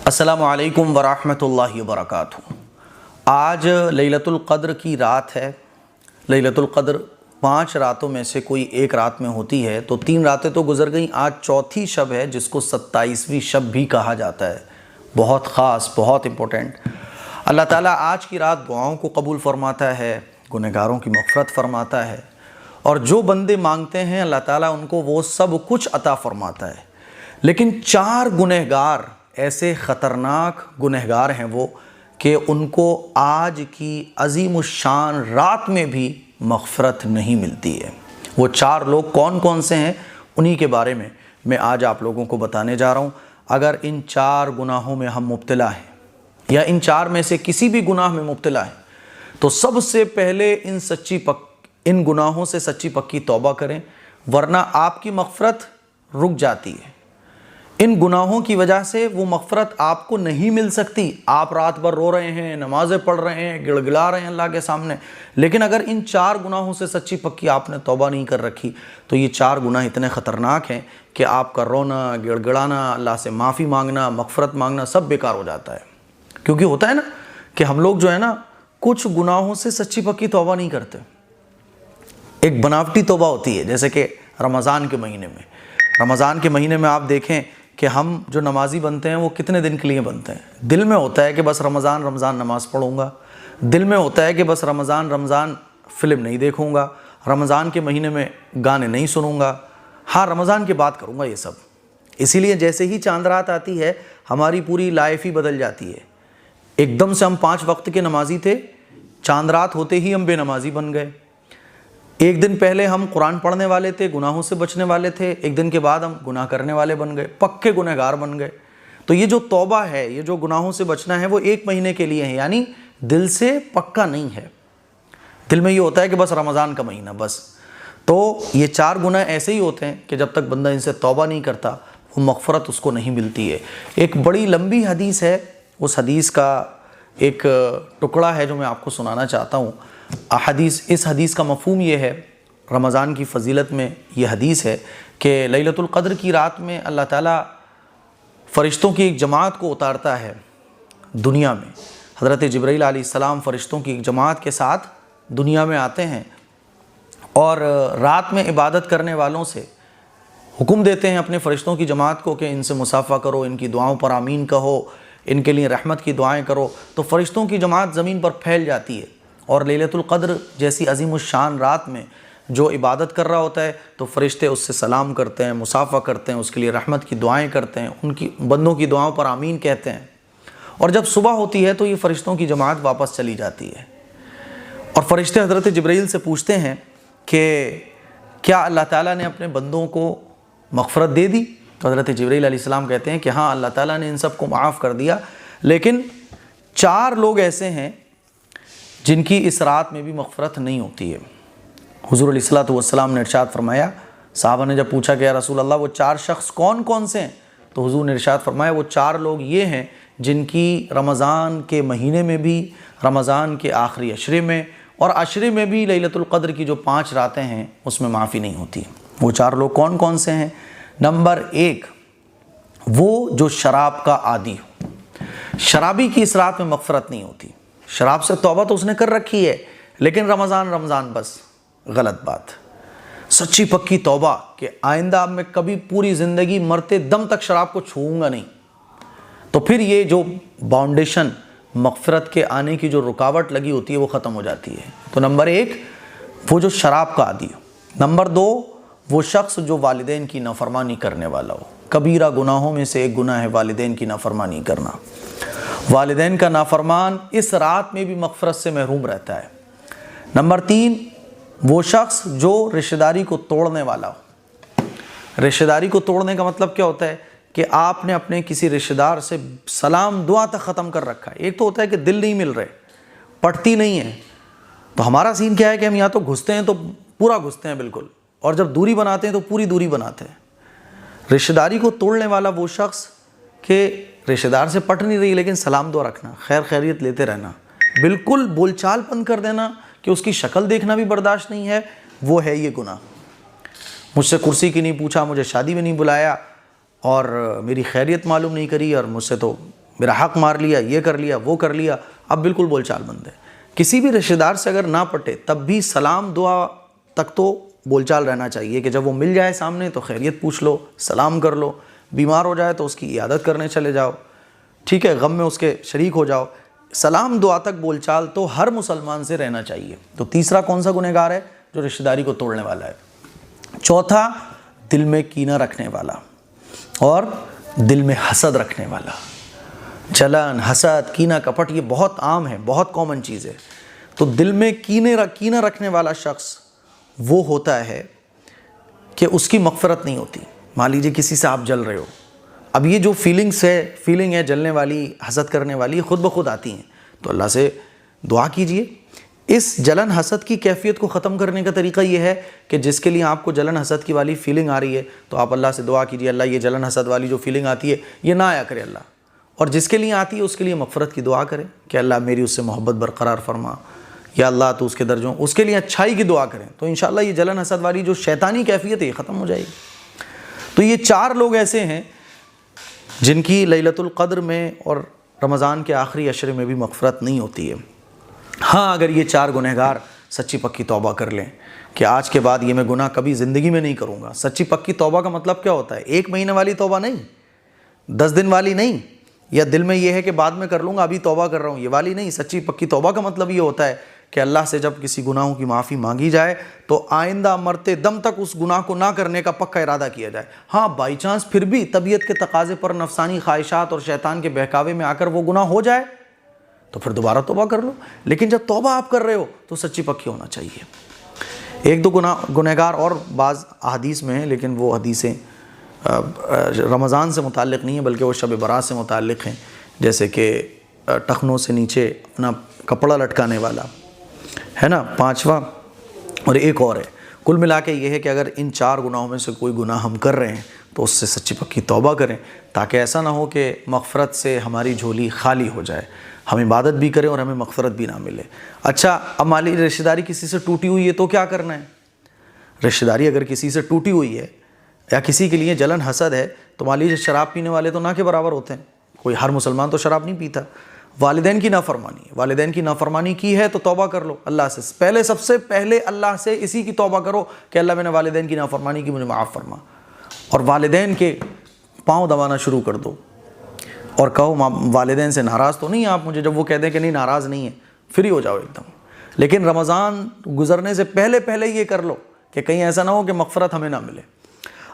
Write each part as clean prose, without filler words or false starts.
السلام علیکم ورحمۃ اللہ وبرکاتہ۔ آج لیلۃ القدر کی رات ہے۔ لیلۃ القدر 5 راتوں میں سے کوئی ایک رات میں ہوتی ہے، تو 3 راتیں تو گزر گئیں، آج چوتھی شب ہے جس کو 27ویں شب بھی کہا جاتا ہے۔ بہت خاص، بہت امپورٹنٹ۔ اللہ تعالیٰ آج کی رات دعاؤں کو قبول فرماتا ہے، گنہگاروں کی مغفرت فرماتا ہے، اور جو بندے مانگتے ہیں اللہ تعالیٰ ان کو وہ سب کچھ عطا فرماتا ہے۔ لیکن 4 گنہگار ایسے خطرناک گنہگار ہیں وہ کہ ان کو آج کی عظیم الشان رات میں بھی مغفرت نہیں ملتی ہے۔ وہ 4 لوگ کون کون سے ہیں، انہی کے بارے میں آج آپ لوگوں کو بتانے جا رہا ہوں۔ اگر ان 4 گناہوں میں ہم مبتلا ہیں یا ان 4 میں سے کسی بھی گناہ میں مبتلا ہیں تو سب سے پہلے ان گناہوں سے سچی پکی توبہ کریں، ورنہ آپ کی مغفرت رک جاتی ہے۔ ان گناہوں کی وجہ سے وہ مغفرت آپ کو نہیں مل سکتی۔ آپ رات بھر رو رہے ہیں، نمازیں پڑھ رہے ہیں، گڑ گڑا رہے ہیں اللہ کے سامنے، لیکن اگر ان 4 گناہوں سے سچی پکی آپ نے توبہ نہیں کر رکھی تو یہ 4 گناہ اتنے خطرناک ہیں کہ آپ کا رونا، گڑ گڑانا، اللہ سے معافی مانگنا، مغفرت مانگنا سب بیکار ہو جاتا ہے۔ کیونکہ ہوتا ہے نا کہ ہم لوگ جو ہے نا کچھ گناہوں سے سچی پکی توبہ نہیں کرتے۔ ایک بناوٹی توبہ ہوتی ہے، جیسے کہ رمضان کے مہینے میں آپ دیکھیں کہ ہم جو نمازی بنتے ہیں وہ کتنے دن کے لیے بنتے ہیں؟ دل میں ہوتا ہے کہ بس رمضان نماز پڑھوں گا، دل میں ہوتا ہے کہ بس رمضان فلم نہیں دیکھوں گا، رمضان کے مہینے میں گانے نہیں سنوں گا، ہاں رمضان کے بعد کروں گا یہ سب۔ اسی لیے جیسے ہی چاند رات آتی ہے ہماری پوری لائف ہی بدل جاتی ہے۔ ایک دم سے ہم 5 وقت کے نمازی تھے، چاند رات ہوتے ہی ہم بے نمازی بن گئے۔ ایک دن پہلے ہم قرآن پڑھنے والے تھے، گناہوں سے بچنے والے تھے، ایک دن کے بعد ہم گناہ کرنے والے بن گئے، پکے گنہگار بن گئے۔ تو یہ جو توبہ ہے، یہ جو گناہوں سے بچنا ہے وہ 1 مہینے کے لیے ہے، یعنی دل سے پکا نہیں ہے۔ دل میں یہ ہوتا ہے کہ بس رمضان کا مہینہ بس۔ تو یہ 4 گناہ ایسے ہی ہوتے ہیں کہ جب تک بندہ ان سے توبہ نہیں کرتا وہ مغفرت اس کو نہیں ملتی ہے۔ ایک بڑی لمبی حدیث ہے، اس حدیث کا ایک ٹکڑا ہے جو میں آپ کو سنانا چاہتا ہوں۔ اس حدیث کا مفہوم یہ ہے، رمضان کی فضیلت میں یہ حدیث ہے کہ لیلۃ القدر کی رات میں اللہ تعالیٰ فرشتوں کی ایک جماعت کو اتارتا ہے دنیا میں۔ حضرت جبرائیل علیہ السلام فرشتوں کی ایک جماعت کے ساتھ دنیا میں آتے ہیں اور رات میں عبادت کرنے والوں سے حکم دیتے ہیں اپنے فرشتوں کی جماعت کو کہ ان سے مصافحہ کرو، ان کی دعاؤں پر آمین کہو، ان کے لیے رحمت کی دعائیں کرو۔ تو فرشتوں کی جماعت زمین پر پھیل جاتی ہے، اور لیلۃ القدر جیسی عظیم الشان رات میں جو عبادت کر رہا ہوتا ہے تو فرشتے اس سے سلام کرتے ہیں، مصافحہ کرتے ہیں، اس کے لیے رحمت کی دعائیں کرتے ہیں، ان کی بندوں کی دعاؤں پر آمین کہتے ہیں۔ اور جب صبح ہوتی ہے تو یہ فرشتوں کی جماعت واپس چلی جاتی ہے، اور فرشتے حضرت جبرائیل سے پوچھتے ہیں کہ کیا اللہ تعالیٰ نے اپنے بندوں کو مغفرت دے دی؟ تو حضرت جبرائیل علیہ السلام کہتے ہیں کہ ہاں اللہ تعالیٰ نے ان سب کو معاف کر دیا، لیکن 4 لوگ ایسے ہیں جن کی اس رات میں بھی مغفرت نہیں ہوتی ہے۔ حضور علیہ الصلوۃ نے ارشاد فرمایا، صحابہ نے جب پوچھا کہ یا رسول اللہ وہ 4 شخص کون کون سے ہیں، تو حضور نے ارشاد فرمایا وہ 4 لوگ یہ ہیں جن کی رمضان کے مہینے میں بھی، رمضان کے آخری عشرے میں اور عشرے میں بھی لیلۃ القدر کی جو 5 راتیں ہیں اس میں معافی نہیں ہوتی۔ وہ 4 لوگ کون کون سے ہیں؟ نمبر 1، وہ جو شراب کا عادی ہو۔ شرابی کی اس رات میں مغفرت نہیں ہوتی۔ شراب سے توبہ تو اس نے کر رکھی ہے، لیکن رمضان بس، غلط بات۔ سچی پکی توبہ کہ آئندہ اب میں کبھی پوری زندگی مرتے دم تک شراب کو چھوؤں گا نہیں، تو پھر یہ جو باؤنڈیشن مغفرت کے آنے کی جو رکاوٹ لگی ہوتی ہے وہ ختم ہو جاتی ہے۔ تو نمبر 1 وہ جو شراب کا عادی ہو۔ نمبر 2 وہ شخص جو والدین کی نافرمانی کرنے والا ہو۔ کبیرہ گناہوں میں سے ایک گناہ ہے والدین کی نافرمانی کرنا۔ والدین کا نافرمان اس رات میں بھی مغفرت سے محروم رہتا ہے۔ نمبر 3 وہ شخص جو رشتہ داری کو توڑنے والا ہو۔ رشتہ داری کو توڑنے کا مطلب کیا ہوتا ہے کہ آپ نے اپنے کسی رشتہ دار سے سلام دعا تک ختم کر رکھا ہے۔ ایک تو ہوتا ہے کہ دل نہیں مل رہے، پٹتی نہیں ہے، تو ہمارا سین کیا ہے کہ ہم یا تو گھستے ہیں تو پورا گھستے ہیں بالکل، اور جب دوری بناتے ہیں تو پوری دوری بناتے ہیں۔ رشتہ داری کو توڑنے والا وہ شخص کہ رشتہ دار سے پٹ نہیں رہی لیکن سلام دعا رکھنا، خیر خیریت لیتے رہنا، بالکل بول چال بند کر دینا کہ اس کی شکل دیکھنا بھی برداشت نہیں ہے، وہ ہے یہ گناہ۔ مجھ سے کرسی کی نہیں پوچھا، مجھے شادی میں نہیں بلایا، اور میری خیریت معلوم نہیں کری، اور مجھ سے تو میرا حق مار لیا، یہ کر لیا، وہ کر لیا، اب بالکل بول چال بند ہے۔ کسی بھی رشتہ دار سے اگر نہ پٹے تب بھی سلام دعا تک تو بول چال رہنا چاہیے کہ جب وہ مل جائے سامنے تو خیریت پوچھ لو، سلام کر لو، بیمار ہو جائے تو اس کی عیادت کرنے چلے جاؤ، ٹھیک ہے، غم میں اس کے شریک ہو جاؤ، سلام دعا تک بول چال تو ہر مسلمان سے رہنا چاہیے۔ تو تیسرا کون سا گنہگار ہے؟ جو رشتہ داری کو توڑنے والا ہے۔ چوتھا، دل میں کینہ رکھنے والا اور دل میں حسد رکھنے والا۔ جلن، حسد، کینہ، کپٹ یہ بہت عام ہے، بہت کامن چیز ہے۔ تو دل میں کینہ رکھنے والا شخص وہ ہوتا ہے کہ اس کی مغفرت نہیں ہوتی۔ مان لیجیے کسی سے آپ جل رہے ہو، اب یہ جو فیلنگ ہے جلنے والی، حسد کرنے والی، خود بخود آتی ہیں، تو اللہ سے دعا کیجئے۔ اس جلن حسد کی کیفیت کو ختم کرنے کا طریقہ یہ ہے کہ جس کے لیے آپ کو جلن حسد کی والی فیلنگ آ رہی ہے تو آپ اللہ سے دعا کیجئے، اللہ یہ جلن حسد والی جو فیلنگ آتی ہے یہ نہ آیا کرے اللہ، اور جس کے لیے آتی ہے اس کے لیے مغفرت کی دعا کریں کہ اللہ میری اس سے محبت برقرار فرما، یا اللہ تو اس کے درجوں، اس کے لیے اچھائی کی دعا کریں، تو انشاءاللہ یہ جلن حسد والی جو شیطانی کیفیت ہے یہ ختم ہو جائے گی۔ تو یہ 4 لوگ ایسے ہیں جن کی لیلۃ القدر میں اور رمضان کے آخری عشرے میں بھی مغفرت نہیں ہوتی ہے۔ ہاں، اگر یہ 4 گنہگار سچی پکی توبہ کر لیں کہ آج کے بعد یہ میں گناہ کبھی زندگی میں نہیں کروں گا۔ سچی پکی توبہ کا مطلب کیا ہوتا ہے؟ 1 مہینے والی توبہ نہیں، 10 دن والی نہیں، یا دل میں یہ ہے کہ بعد میں کر لوں گا ابھی توبہ کر رہا ہوں یہ والی نہیں۔ سچی پکی توبہ کا مطلب یہ ہوتا ہے کہ اللہ سے جب کسی گناہوں کی معافی مانگی جائے تو آئندہ مرتے دم تک اس گناہ کو نہ کرنے کا پکا ارادہ کیا جائے۔ ہاں، بائی چانس پھر بھی طبیعت کے تقاضے پر، نفسانی خواہشات اور شیطان کے بہکاوے میں آ کر وہ گناہ ہو جائے تو پھر دوبارہ توبہ کر لو، لیکن جب توبہ آپ کر رہے ہو تو سچی پکی ہونا چاہیے۔ 1-2 گنہگار اور بعض احادیث میں ہیں، لیکن وہ حدیثیں رمضان سے متعلق نہیں ہیں بلکہ وہ شب برات سے متعلق ہیں، جیسے کہ ٹخنوں سے نیچے اپنا کپڑا لٹکانے والا ہے نا، 5واں، اور ایک اور ہے۔ کل ملا کے یہ ہے کہ اگر ان 4 گناہوں میں سے کوئی گناہ ہم کر رہے ہیں تو اس سے سچی پکی توبہ کریں، تاکہ ایسا نہ ہو کہ مغفرت سے ہماری جھولی خالی ہو جائے، ہم عبادت بھی کریں اور ہمیں مغفرت بھی نہ ملے۔ اچھا، اب مان لیجیے رشتہ داری کسی سے ٹوٹی ہوئی ہے تو کیا کرنا ہے؟ رشتہ داری اگر کسی سے ٹوٹی ہوئی ہے یا کسی کے لیے جلن حسد ہے تو مان لیجیے شراب پینے والے تو نہ کے برابر ہوتے ہیں، کوئی ہر مسلمان تو شراب نہیں پیتا۔ والدین کی نافرمانی ہے، والدین کی نافرمانی کی ہے تو توبہ کر لو اللہ سے، سب سے پہلے اللہ سے اسی کی توبہ کرو کہ اللہ میں نے والدین کی نافرمانی کی، مجھے معاف فرما، اور والدین کے پاؤں دبانا شروع کر دو اور کہو والدین سے ناراض تو نہیں آپ مجھے، جب وہ کہہ دیں کہ نہیں ناراض نہیں ہے فری ہو جاؤ ایک دم۔ لیکن رمضان گزرنے سے پہلے یہ کر لو کہ کہیں ایسا نہ ہو کہ مغفرت ہمیں نہ ملے۔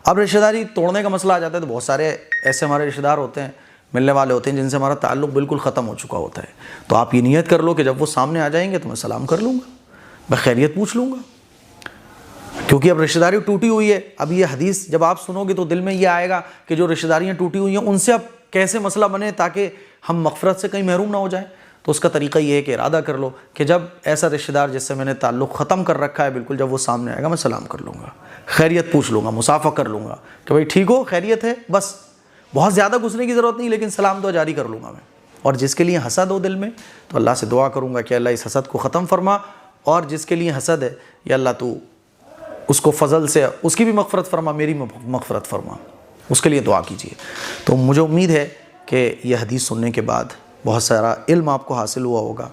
اب رشتہ داری توڑنے کا مسئلہ آ جاتا ہے تو بہت سارے ایسے ہمارے رشتہ دار ہوتے ہیں، ملنے والے ہوتے ہیں جن سے ہمارا تعلق بالکل ختم ہو چکا ہوتا ہے، تو آپ یہ نیت کر لو کہ جب وہ سامنے آ جائیں گے تو میں سلام کر لوں گا، میں خیریت پوچھ لوں گا، کیونکہ اب رشتہ داری ٹوٹی ہوئی ہے۔ اب یہ حدیث جب آپ سنو گے تو دل میں یہ آئے گا کہ جو رشتہ داریاں ٹوٹی ہوئی ہیں ان سے اب کیسے مسئلہ بنے تاکہ ہم مغفرت سے کہیں محروم نہ ہو جائیں۔ تو اس کا طریقہ یہ ہے کہ ارادہ کر لو کہ جب ایسا رشتہ دار جس سے میں نے تعلق ختم کر رکھا ہے بالکل، جب وہ سامنے آئے گا میں سلام کر لوں گا، خیریت پوچھ لوں گا، مصافحہ کر لوں گا کہ بھائی ٹھیک ہو، خیریت ہے، بس بہت زیادہ گھسنے کی ضرورت نہیں، لیکن سلام دعا جاری کر لوں گا میں۔ اور جس کے لیے حسد ہو دل میں تو اللہ سے دعا کروں گا کہ اللہ اس حسد کو ختم فرما، اور جس کے لیے حسد ہے یا اللہ تو اس کو فضل سے اس کی بھی مغفرت فرما، میری مغفرت فرما، اس کے لیے دعا کیجیے۔ تو مجھے امید ہے کہ یہ حدیث سننے کے بعد بہت سارا علم آپ کو حاصل ہوا ہوگا۔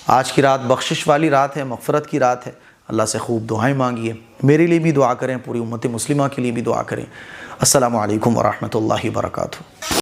آج کی رات بخشش والی رات ہے، مغفرت کی رات ہے، اللہ سے خوب دعائیں مانگیے، میرے لیے بھی دعا کریں، پوری امت مسلمہ کے لیے بھی دعا کریں۔ السلام علیکم ورحمۃ اللہ وبرکاتہ۔